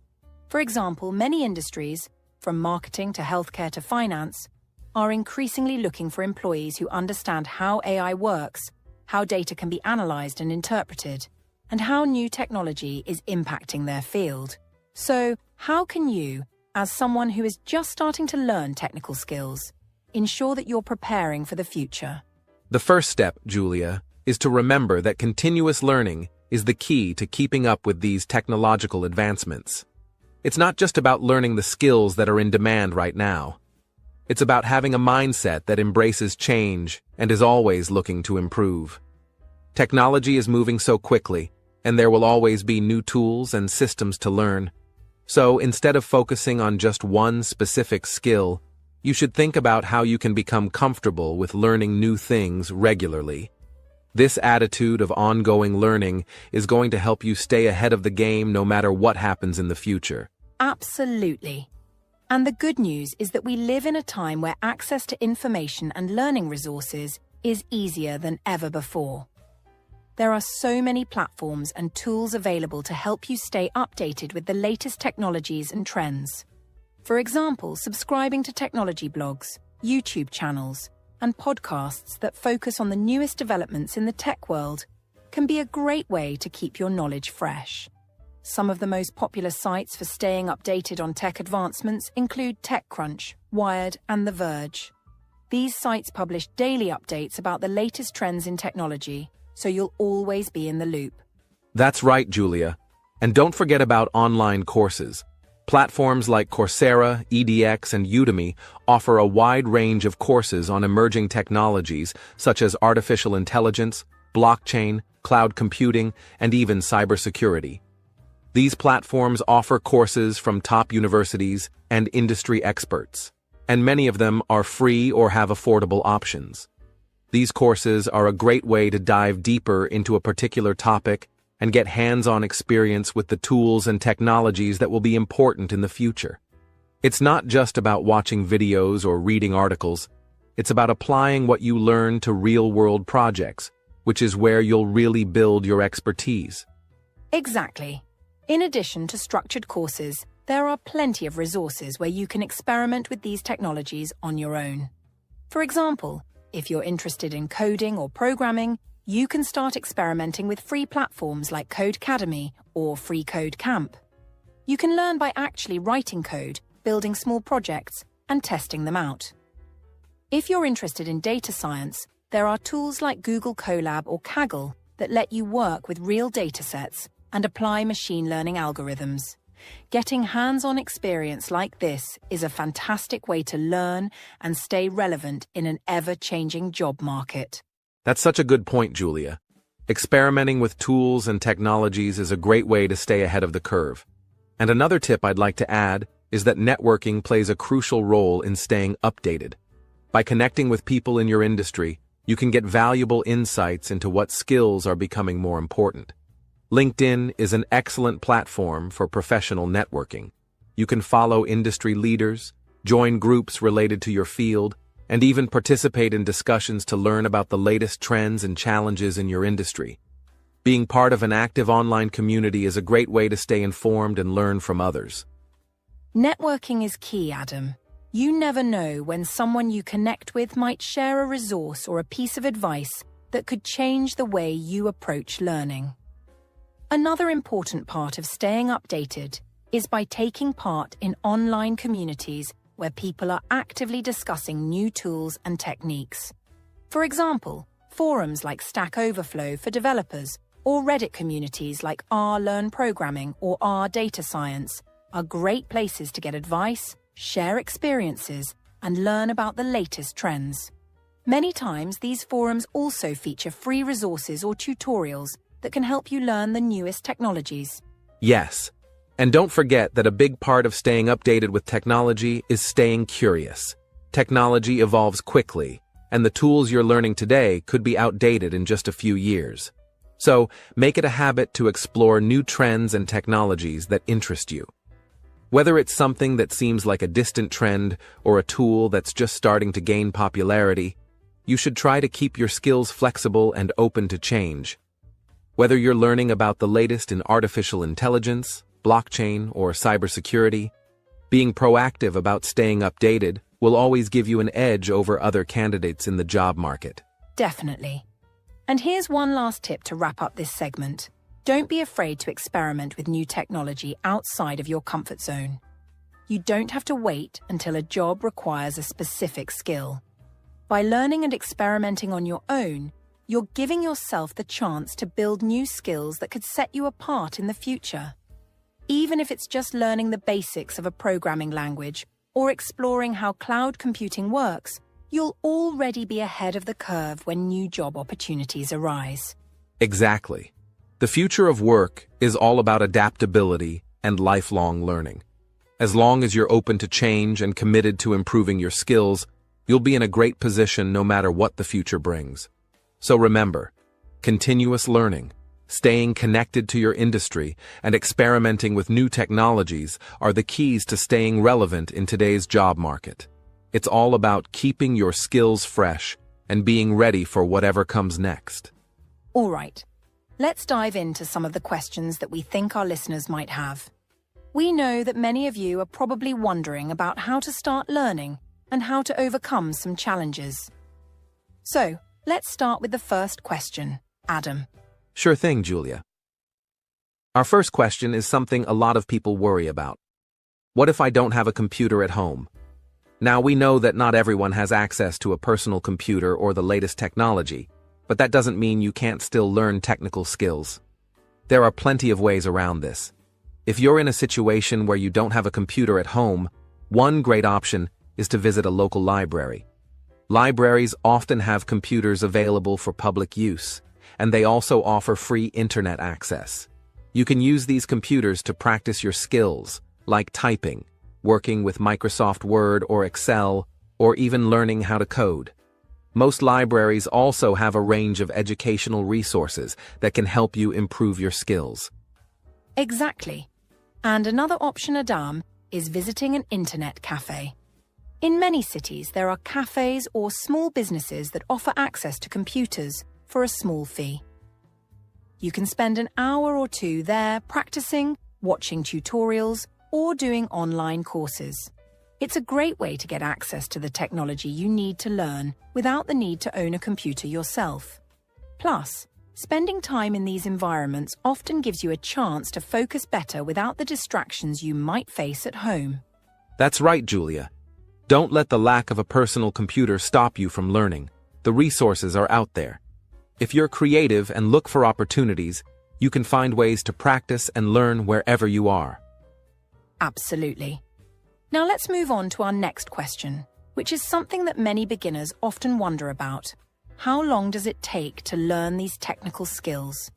For example, many industries, from marketing to healthcare to finance, are increasingly looking for employees who understand how AI works, how data can be analyzed and interpreted, and how new technology is impacting their field. So, how can you, as someone who is just starting to learn technical skills, ensure that you're preparing for the future? The first step, Julia, is to remember that continuous learning is the key to keeping up with these technological advancements. It's not just about learning the skills that are in demand right now. It's about having a mindset that embraces change and is always looking to improve. Technology is moving so quickly, and there will always be new tools and systems to learn. So instead of focusing on just one specific skill, you should think about how you can become comfortable with learning new things regularly. This attitude of ongoing learning is going to help you stay ahead of the game no matter what happens in the future. Absolutely. And the good news is that we live in a time where access to information and learning resources is easier than ever before. There are so many platforms and tools available to help you stay updated with the latest technologies and trends. For example, subscribing to technology blogs, YouTube channels, and podcasts that focus on the newest developments in the tech world can be a great way to keep your knowledge fresh. Some of the most popular sites for staying updated on tech advancements include TechCrunch, Wired, and The Verge. These sites publish daily updates about the latest trends in technology, so you'll always be in the loop. That's right, Julia. And don't forget about online courses. Platforms like Coursera, edX, and Udemy offer a wide range of courses on emerging technologies such as artificial intelligence, blockchain, cloud computing, and even cybersecurity. These platforms offer courses from top universities and industry experts, and many of them are free or have affordable options. These courses are a great way to dive deeper into a particular topic and get hands-on experience with the tools and technologies that will be important in the future. It's not just about watching videos or reading articles. It's about applying what you learn to real-world projects, which is where you'll really build your expertise. Exactly. In addition to structured courses, there are plenty of resources where you can experiment with these technologies on your own. For example, if you're interested in coding or programming, you can start experimenting with free platforms like Codecademy or Free Code Camp. You can learn by actually writing code, building small projects, and testing them out. If you're interested in data science, there are tools like Google Colab or Kaggle that let you work with real datasets and apply machine learning algorithms. Getting hands-on experience like this is a fantastic way to learn and stay relevant in an ever-changing job market. That's such a good point, Julia. Experimenting with tools and technologies is a great way to stay ahead of the curve. And another tip I'd like to add is that networking plays a crucial role in staying updated. By connecting with people in your industry, you can get valuable insights into what skills are becoming more important. LinkedIn is an excellent platform for professional networking. You can follow industry leaders, join groups related to your field, and even participate in discussions to learn about the latest trends and challenges in your industry. Being part of an active online community is a great way to stay informed and learn from others. Networking is key, Adam. You never know when someone you connect with might share a resource or a piece of advice that could change the way you approach learning. Another important part of staying updated is by taking part in online communities where people are actively discussing new tools and techniques. For example, forums like Stack Overflow for developers or Reddit communities like R Learn Programming or R Data Science are great places to get advice, share experiences, and learn about the latest trends. Many times, these forums also feature free resources or tutorials that can help you learn the newest technologies. Yes, and don't forget that a big part of staying updated with technology is staying curious. Technology evolves quickly, and the tools you're learning today could be outdated in just a few years. So, make it a habit to explore new trends and technologies that interest you. Whether it's something that seems like a distant trend or a tool that's just starting to gain popularity, you should try to keep your skills flexible and open to change. Whether you're learning about the latest in artificial intelligence, blockchain, or cybersecurity, being proactive about staying updated will always give you an edge over other candidates in the job market. Definitely. And here's one last tip to wrap up this segment. Don't be afraid to experiment with new technology outside of your comfort zone. You don't have to wait until a job requires a specific skill. By learning and experimenting on your own, you're giving yourself the chance to build new skills that could set you apart in the future. Even if it's just learning the basics of a programming language or exploring how cloud computing works, you'll already be ahead of the curve when new job opportunities arise. Exactly. The future of work is all about adaptability and lifelong learning. As long as you're open to change and committed to improving your skills, you'll be in a great position no matter what the future brings. So remember, continuous learning, staying connected to your industry, and experimenting with new technologies are the keys to staying relevant in today's job market. It's all about keeping your skills fresh and being ready for whatever comes next. All right, let's dive into some of the questions that we think our listeners might have. We know that many of you are probably wondering about how to start learning and how to overcome some challenges. So, let's start with the first question, Adam. Sure thing, Julia. Our first question is something a lot of people worry about. What if I don't have a computer at home? Now, we know that not everyone has access to a personal computer or the latest technology, but that doesn't mean you can't still learn technical skills. There are plenty of ways around this. If you're in a situation where you don't have a computer at home, one great option is to visit a local library. Libraries often have computers available for public use, and they also offer free internet access. You can use these computers to practice your skills, like typing, working with Microsoft Word or Excel, or even learning how to code. Most libraries also have a range of educational resources that can help you improve your skills. Exactly. And another option, Adam, is visiting an internet cafe. In many cities, there are cafes or small businesses that offer access to computers for a small fee. You can spend an hour or two there practicing, watching tutorials, or doing online courses. It's a great way to get access to the technology you need to learn without the need to own a computer yourself. Plus, spending time in these environments often gives you a chance to focus better without the distractions you might face at home. That's right, Julia. Don't let the lack of a personal computer stop you from learning. The resources are out there. If you're creative and look for opportunities, you can find ways to practice and learn wherever you are. Absolutely. Now let's move on to our next question, which is something that many beginners often wonder about. How long does it take to learn these technical skills?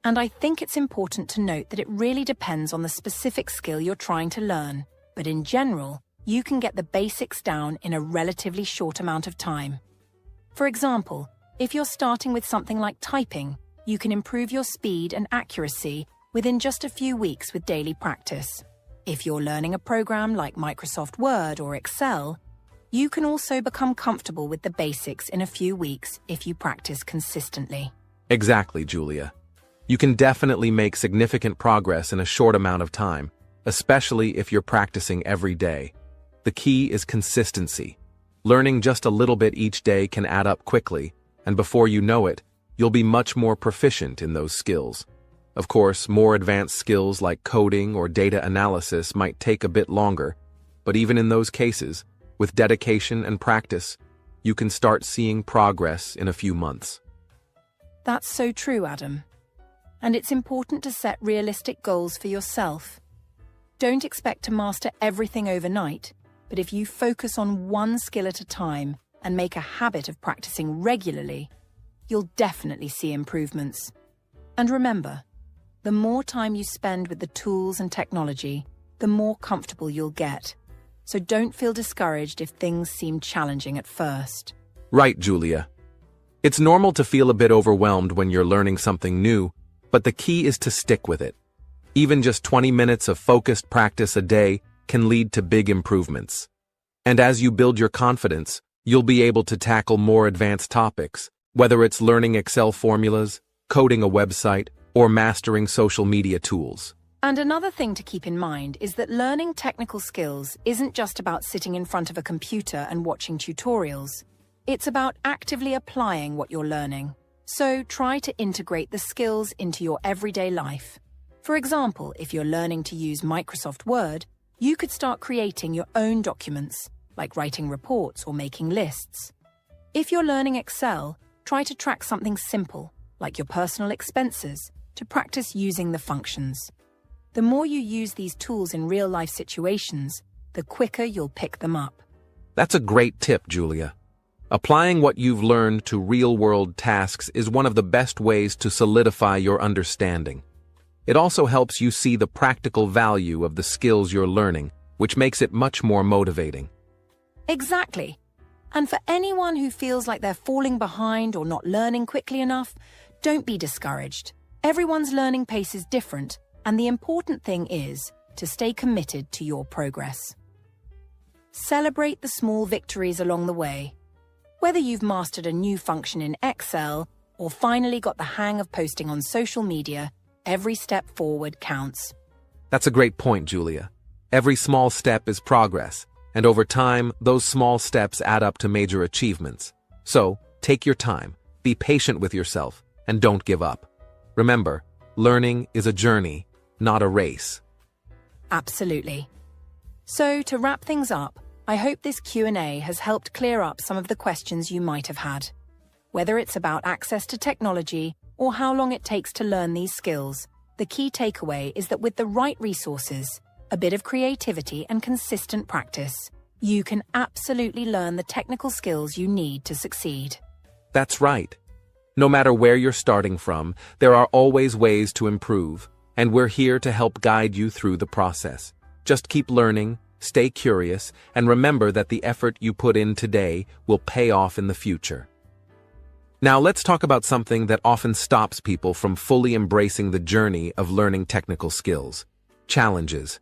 And I think it's important to note that it really depends on the specific skill you're trying to learn, but in general, you can get the basics down in a relatively short amount of time. For example, if you're starting with something like typing, you can improve your speed and accuracy within just a few weeks with daily practice. If you're learning a program like Microsoft Word or Excel, you can also become comfortable with the basics in a few weeks if you practice consistently. Exactly, Julia. You can definitely make significant progress in a short amount of time, especially if you're practicing every day. The key is consistency. Learning just a little bit each day can add up quickly, and before you know it, you'll be much more proficient in those skills. Of course, more advanced skills like coding or data analysis might take a bit longer, but even in those cases, with dedication and practice, you can start seeing progress in a few months. That's so true, Adam. And it's important to set realistic goals for yourself. Don't expect to master everything overnight, but if you focus on one skill at a time and make a habit of practicing regularly, you'll definitely see improvements. And remember, the more time you spend with the tools and technology, the more comfortable you'll get. So don't feel discouraged if things seem challenging at first. Right, Julia. It's normal to feel a bit overwhelmed when you're learning something new, but the key is to stick with it. Even just 20 minutes of focused practice a day can lead to big improvements. And as you build your confidence, you'll be able to tackle more advanced topics, whether it's learning Excel formulas, coding a website, or mastering social media tools. And another thing to keep in mind is that learning technical skills isn't just about sitting in front of a computer and watching tutorials. It's about actively applying what you're learning. So try to integrate the skills into your everyday life. For example, if you're learning to use Microsoft Word, you could start creating your own documents, like writing reports or making lists. If you're learning Excel, try to track something simple, like your personal expenses, to practice using the functions. The more you use these tools in real-life situations, the quicker you'll pick them up. That's a great tip, Julia. Applying what you've learned to real-world tasks is one of the best ways to solidify your understanding. It also helps you see the practical value of the skills you're learning, which makes it much more motivating. Exactly. And for anyone who feels like they're falling behind or not learning quickly enough, don't be discouraged. Everyone's learning pace is different, and the important thing is to stay committed to your progress. Celebrate the small victories along the way. Whether you've mastered a new function in Excel or finally got the hang of posting on social media, every step forward counts. That's a great point, Julia. Every small step is progress, and over time, those small steps add up to major achievements. So, take your time, be patient with yourself, and don't give up. Remember, learning is a journey, not a race. Absolutely. So, to wrap things up, I hope this Q&A has helped clear up some of the questions you might have had. Whether it's about access to technology or how long it takes to learn these skills, the key takeaway is that with the right resources, a bit of creativity and consistent practice, you can absolutely learn the technical skills you need to succeed. That's right. No matter where you're starting from, there are always ways to improve, and we're here to help guide you through the process. Just keep learning, stay curious, and remember that the effort you put in today will pay off in the future. Now let's talk about something that often stops people from fully embracing the journey of learning technical skills: challenges.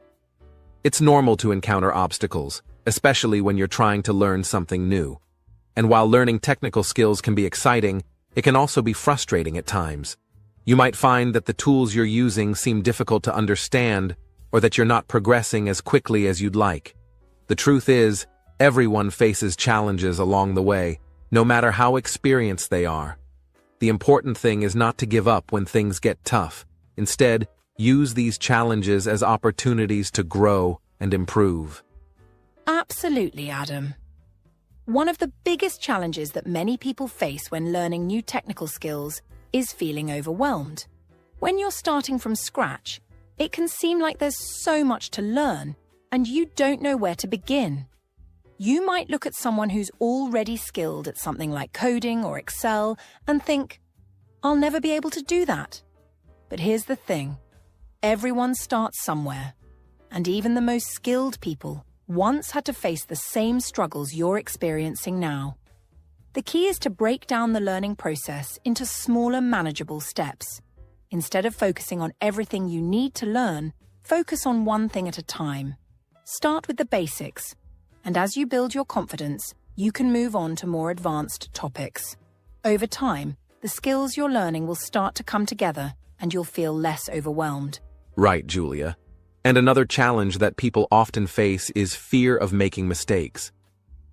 It's normal to encounter obstacles, especially when you're trying to learn something new. And while learning technical skills can be exciting, it can also be frustrating at times. You might find that the tools you're using seem difficult to understand, or that you're not progressing as quickly as you'd like. The truth is, everyone faces challenges along the way, no matter how experienced they are. The important thing is not to give up when things get tough. Instead, use these challenges as opportunities to grow and improve. Absolutely, Adam. One of the biggest challenges that many people face when learning new technical skills is feeling overwhelmed. When you're starting from scratch, it can seem like there's so much to learn, and you don't know where to begin. You might look at someone who's already skilled at something like coding or Excel and think, "I'll never be able to do that." But here's the thing. Everyone starts somewhere, and even the most skilled people once had to face the same struggles you're experiencing now. The key is to break down the learning process into smaller, manageable steps. Instead of focusing on everything you need to learn, focus on one thing at a time. Start with the basics, and as you build your confidence, you can move on to more advanced topics. Over time, the skills you're learning will start to come together, and you'll feel less overwhelmed. Right, Julia. And another challenge that people often face is fear of making mistakes.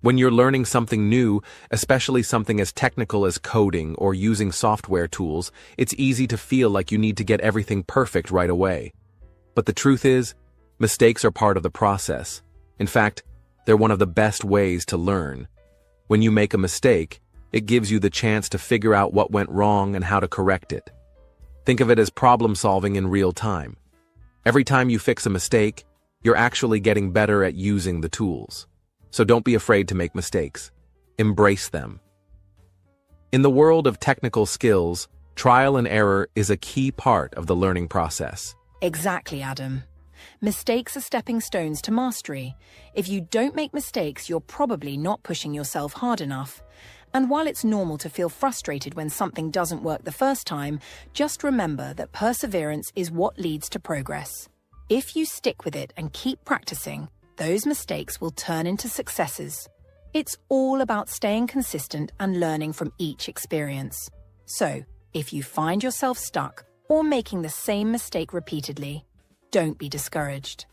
When you're learning something new, especially something as technical as coding or using software tools, it's easy to feel like you need to get everything perfect right away. But the truth is, mistakes are part of the process. In fact, they're one of the best ways to learn. When you make a mistake, it gives you the chance to figure out what went wrong and how to correct it. Think of it as problem solving in real time. Every time you fix a mistake, you're actually getting better at using the tools. So don't be afraid to make mistakes. Embrace them. In the world of technical skills, trial and error is a key part of the learning process. Exactly, Adam. Mistakes are stepping stones to mastery. If you don't make mistakes, you're probably not pushing yourself hard enough. And while it's normal to feel frustrated when something doesn't work the first time, just remember that perseverance is what leads to progress. If you stick with it and keep practicing, those mistakes will turn into successes. It's all about staying consistent and learning from each experience. So, if you find yourself stuck or making the same mistake repeatedly, don't be discouraged.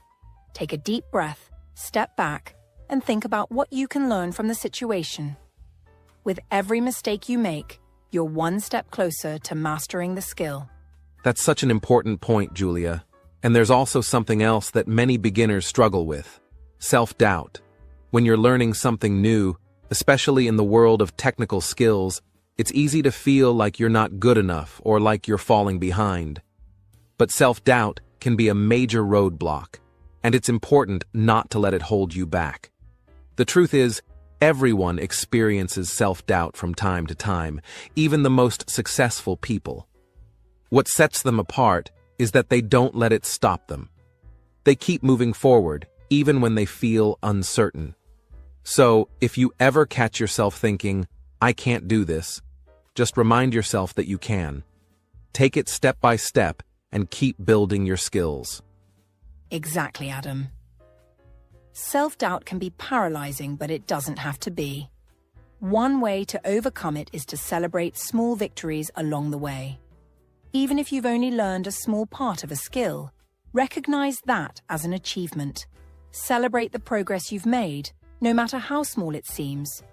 Take a deep breath, step back, and think about what you can learn from the situation. With every mistake you make, you're one step closer to mastering the skill. That's such an important point, Julia. And there's also something else that many beginners struggle with: self-doubt. When you're learning something new, especially in the world of technical skills, it's easy to feel like you're not good enough or like you're falling behind. But self-doubt can be a major roadblock, and it's important not to let it hold you back. The truth is, everyone experiences self-doubt from time to time, even the most successful people. What sets them apart is that they don't let it stop them. They keep moving forward, even when they feel uncertain. So, if you ever catch yourself thinking, "I can't do this," just remind yourself that you can. Take it step by step and keep building your skills. Exactly, Adam. Self-doubt can be paralyzing, but it doesn't have to be. One way to overcome it is to celebrate small victories along the way. Even if you've only learned a small part of a skill, recognize that as an achievement. Celebrate the progress you've made, no matter how small it seems.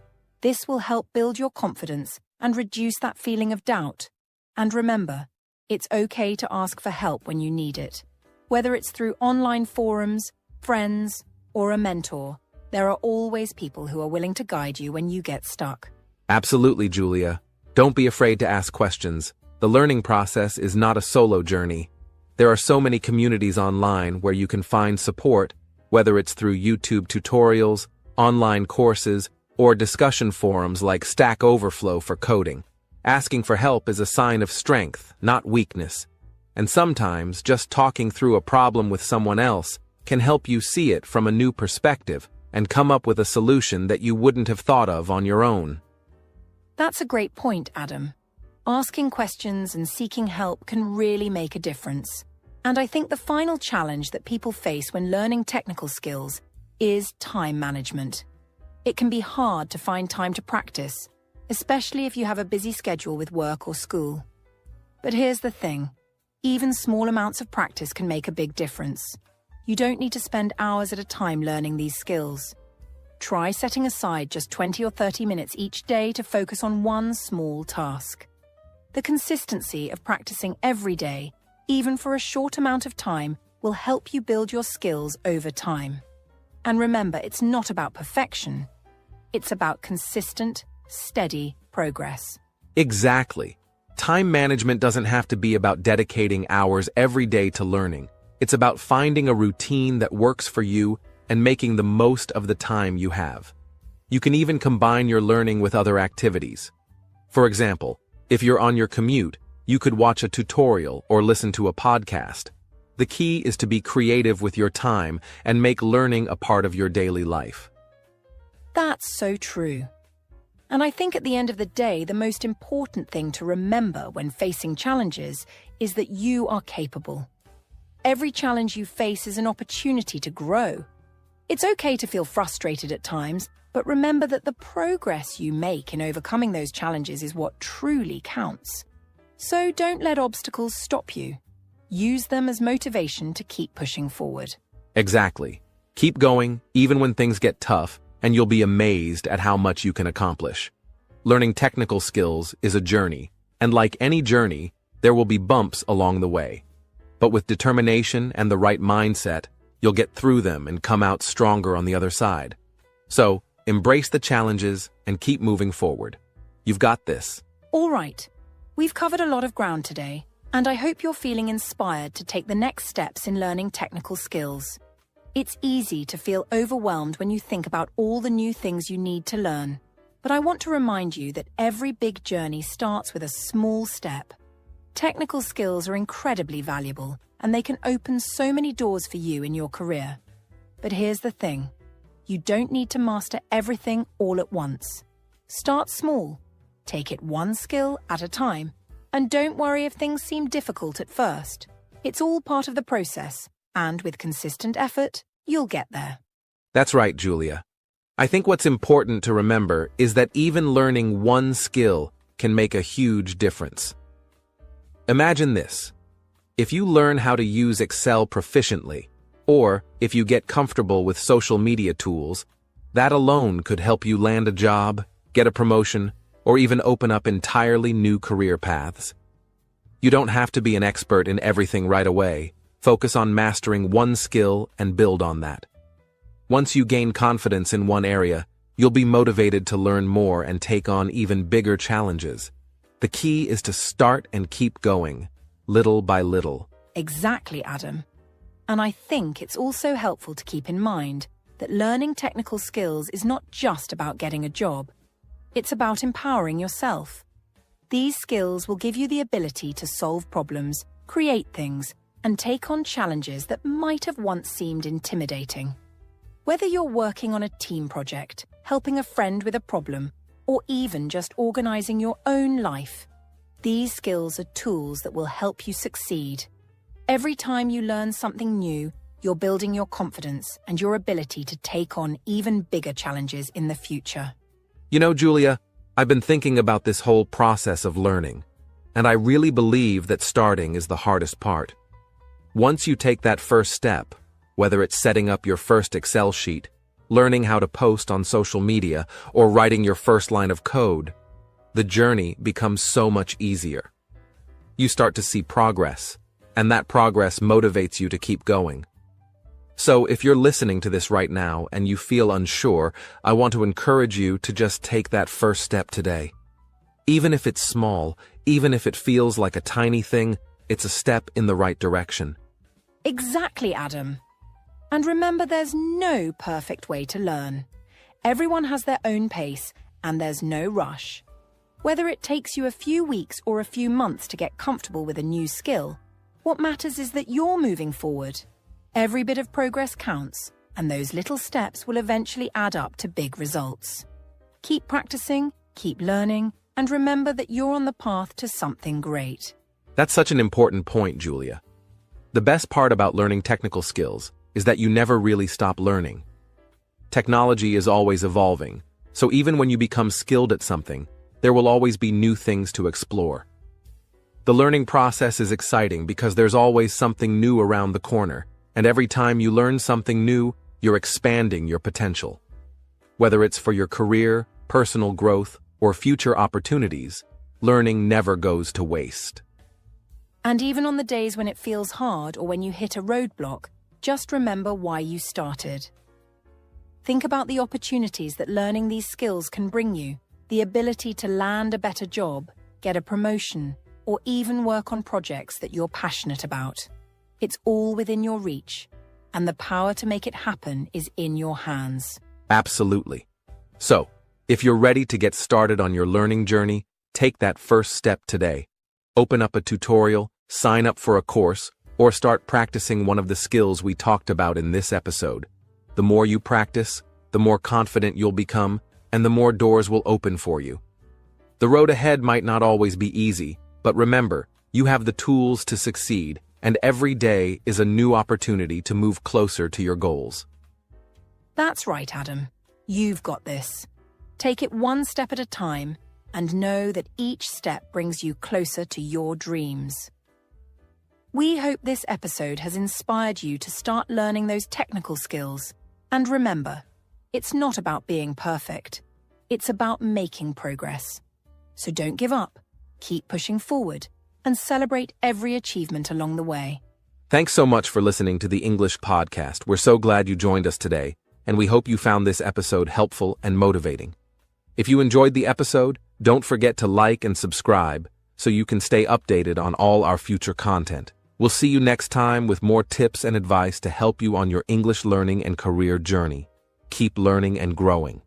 This will help build your confidence and reduce that feeling of doubt. And remember, it's okay to ask for help when you need it. Whether it's through online forums, friends, or a mentor, there are always people who are willing to guide you when you get stuck. Absolutely, Julia. Don't be afraid to ask questions. The learning process is not a solo journey. There are so many communities online where you can find support, whether it's through YouTube tutorials, online courses, or discussion forums like Stack Overflow for coding. Asking for help is a sign of strength, not weakness. And sometimes just talking through a problem with someone else can help you see it from a new perspective and come up with a solution that you wouldn't have thought of on your own. That's a great point, Adam. Asking questions and seeking help can really make a difference. And I think the final challenge that people face when learning technical skills is time management. It can be hard to find time to practice, especially if you have a busy schedule with work or school. But here's the thing. Even small amounts of practice can make a big difference. You don't need to spend hours at a time learning these skills. Try setting aside just 20 or 30 minutes each day to focus on one small task. The consistency of practicing every day, even for a short amount of time, will help you build your skills over time. And remember, it's not about perfection. It's about consistent, steady progress. Exactly. Time management doesn't have to be about dedicating hours every day to learning. It's about finding a routine that works for you and making the most of the time you have. You can even combine your learning with other activities. For example, if you're on your commute, you could watch a tutorial or listen to a podcast. The key is to be creative with your time and make learning a part of your daily life. That's so true. And I think at the end of the day, the most important thing to remember when facing challenges is that you are capable. Every challenge you face is an opportunity to grow. It's okay to feel frustrated at times, but remember that the progress you make in overcoming those challenges is what truly counts. So don't let obstacles stop you. Use them as motivation to keep pushing forward. Exactly. Keep going, even when things get tough, and you'll be amazed at how much you can accomplish. Learning technical skills is a journey, and like any journey, there will be bumps along the way. But with determination and the right mindset, you'll get through them and come out stronger on the other side. So, embrace the challenges and keep moving forward. You've got this. All right. We've covered a lot of ground today, and I hope you're feeling inspired to take the next steps in learning technical skills. It's easy to feel overwhelmed when you think about all the new things you need to learn. But I want to remind you that every big journey starts with a small step. Technical skills are incredibly valuable, and they can open so many doors for you in your career. But here's the thing. You don't need to master everything all at once. Start small. Take it one skill at a time. And don't worry if things seem difficult at first. It's all part of the process, and with consistent effort, you'll get there. That's right, Julia. I think what's important to remember is that even learning one skill can make a huge difference. Imagine this. If you learn how to use Excel proficiently, or if you get comfortable with social media tools, that alone could help you land a job, get a promotion, or even open up entirely new career paths. You don't have to be an expert in everything right away. Focus on mastering one skill and build on that. Once you gain confidence in one area, you'll be motivated to learn more and take on even bigger challenges. The key is to start and keep going, little by little. Exactly, Adam. And I think it's also helpful to keep in mind that learning technical skills is not just about getting a job. It's about empowering yourself. These skills will give you the ability to solve problems, create things, and take on challenges that might have once seemed intimidating. Whether you're working on a team project, helping a friend with a problem, or even just organizing your own life, these skills are tools that will help you succeed. Every time you learn something new, you're building your confidence and your ability to take on even bigger challenges in the future. You know, Julia, I've been thinking about this whole process of learning, and I really believe that starting is the hardest part. Once you take that first step, whether it's setting up your first Excel sheet, learning how to post on social media, or writing your first line of code, the journey becomes so much easier. You start to see progress, and that progress motivates you to keep going. So if you're listening to this right now and you feel unsure, I want to encourage you to just take that first step today. Even if it's small, even if it feels like a tiny thing, it's a step in the right direction. Exactly, Adam. And remember, there's no perfect way to learn. Everyone has their own pace, and there's no rush. Whether it takes you a few weeks or a few months to get comfortable with a new skill, what matters is that you're moving forward. Every bit of progress counts, and those little steps will eventually add up to big results. Keep practicing, keep learning, and remember that you're on the path to something great. That's such an important point, Julia. The best part about learning technical skills is that you never really stop learning. Technology is always evolving, so even when you become skilled at something, there will always be new things to explore. The learning process is exciting because there's always something new around the corner, and every time you learn something new, you're expanding your potential. Whether it's for your career, personal growth, or future opportunities, learning never goes to waste. And even on the days when it feels hard or when you hit a roadblock, just remember why you started. Think about the opportunities that learning these skills can bring you, the ability to land a better job, get a promotion, or even work on projects that you're passionate about. It's all within your reach, and the power to make it happen is in your hands. Absolutely. So, if you're ready to get started on your learning journey, take that first step today. Open up a tutorial, sign up for a course, or start practicing one of the skills we talked about in this episode. The more you practice, the more confident you'll become, and the more doors will open for you. The road ahead might not always be easy, but remember, you have the tools to succeed, and every day is a new opportunity to move closer to your goals. That's right, Adam. You've got this. Take it one step at a time, and know that each step brings you closer to your dreams. We hope this episode has inspired you to start learning those technical skills. And remember, it's not about being perfect. It's about making progress. So don't give up, keep pushing forward, and celebrate every achievement along the way. Thanks so much for listening to the English podcast. We're so glad you joined us today, and we hope you found this episode helpful and motivating. If you enjoyed the episode, don't forget to like and subscribe so you can stay updated on all our future content. We'll see you next time with more tips and advice to help you on your English learning and career journey. Keep learning and growing.